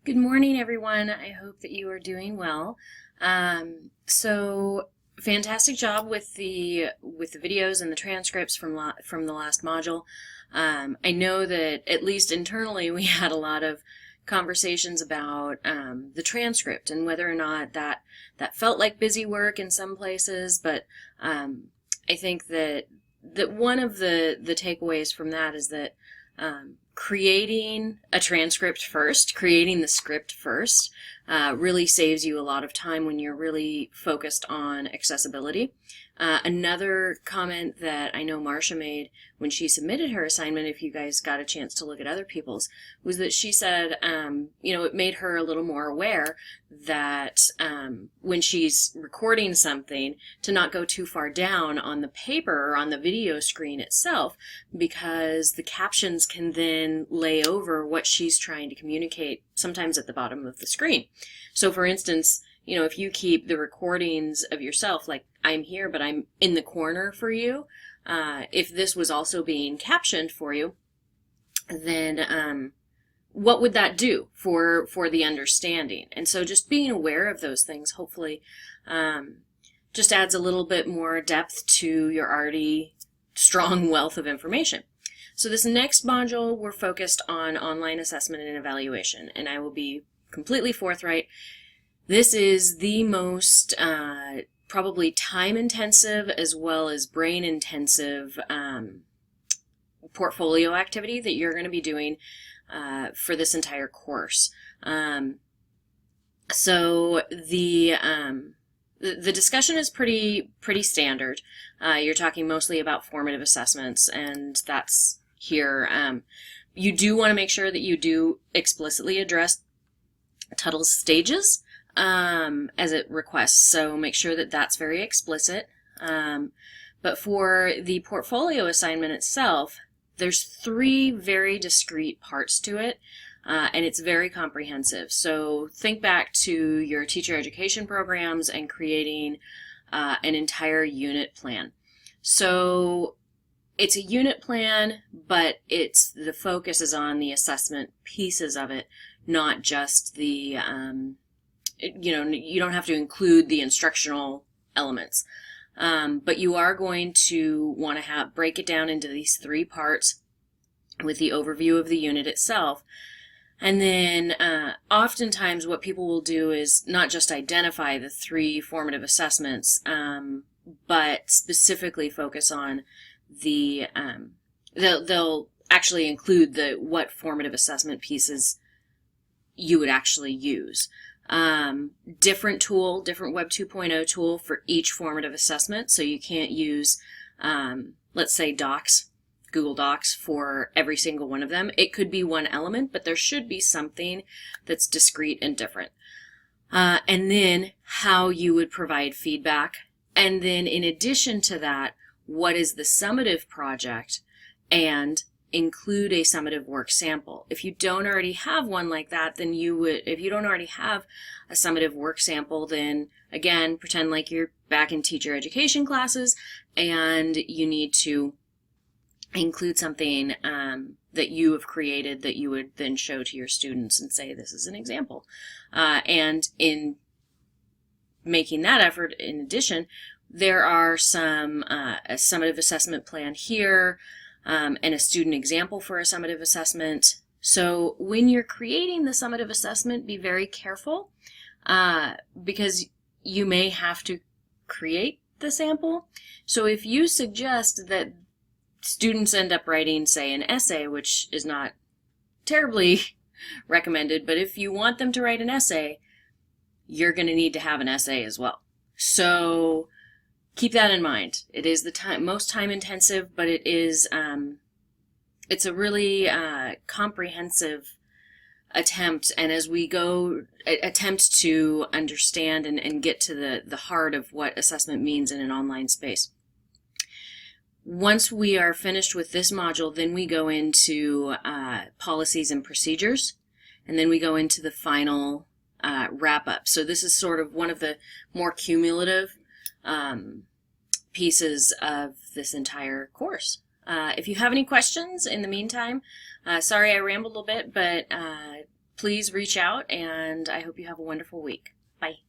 Good morning, everyone. I hope that you are doing well. So fantastic job with the videos and the transcripts from the last module. I know that at least internally we had a lot of conversations about the transcript and whether or not that felt like busy work in some places, but I think that one of the takeaways from that is that creating a transcript first, creating the script first, really saves you a lot of time when you're really focused on accessibility. Another comment that I know Marcia made when she submitted her assignment, if you guys got a chance to look at other people's, was that she said, it made her a little more aware that when she's recording something, to not go too far down on the paper or on the video screen itself, because the captions can then lay over what she's trying to communicate, sometimes at the bottom of the screen. So for instance, if you keep the recordings of yourself, like I'm here, but I'm in the corner for you, if this was also being captioned for you, then what would that do for the understanding? And so just being aware of those things, hopefully, just adds a little bit more depth to your already strong wealth of information. So this next module, we're focused on online assessment and evaluation, and I will be completely forthright. This is the most probably time-intensive as well as brain-intensive portfolio activity that you're going to be doing for this entire course. So the discussion is pretty standard. You're talking mostly about formative assessments, and that's here. You do want to make sure that you do explicitly address Tuttle's stages as it requests, so make sure that that's very explicit. But for the portfolio assignment itself, there's 3 very discrete parts to it, and it's very comprehensive. So think back to your teacher education programs and creating an entire unit plan. So it's a unit plan, but the focus is on the assessment pieces of it, not just the you don't have to include the instructional elements, but you are going to want to break it down into these 3 parts with the overview of the unit itself. And then oftentimes what people will do is not just identify the 3 formative assessments, but specifically focus on the they'll actually include what formative assessment pieces you would actually use. Different Web 2.0 tool for each formative assessment. So you can't use, let's say Google Docs for every single one of them. It could be one element, but there should be something that's discrete and different. And then how you would provide feedback. And then in addition to that, what is the summative project, and include a summative work sample. If you don't already have one like that, then if you don't already have a summative work sample, then again, pretend like you're back in teacher education classes and you need to include something that you have created that you would then show to your students and say, this is an example. And in making that effort, in addition, there are some a summative assessment plan here, and a student example for a summative assessment. So when you're creating the summative assessment, be very careful because you may have to create the sample. So if you suggest that students end up writing, say, an essay, which is not terribly recommended, but if you want them to write an essay, you're going to need to have an essay as well. So keep that in mind. It is the most time intensive, but it is it's a really comprehensive attempt, and as we attempt to understand and get to the heart of what assessment means in an online space. Once we are finished with this module, then we go into policies and procedures, and then we go into the final wrap up. So this is sort of one of the more cumulative pieces of this entire course. If you have any questions in the meantime, sorry I rambled a little bit, but please reach out, and I hope you have a wonderful week. Bye.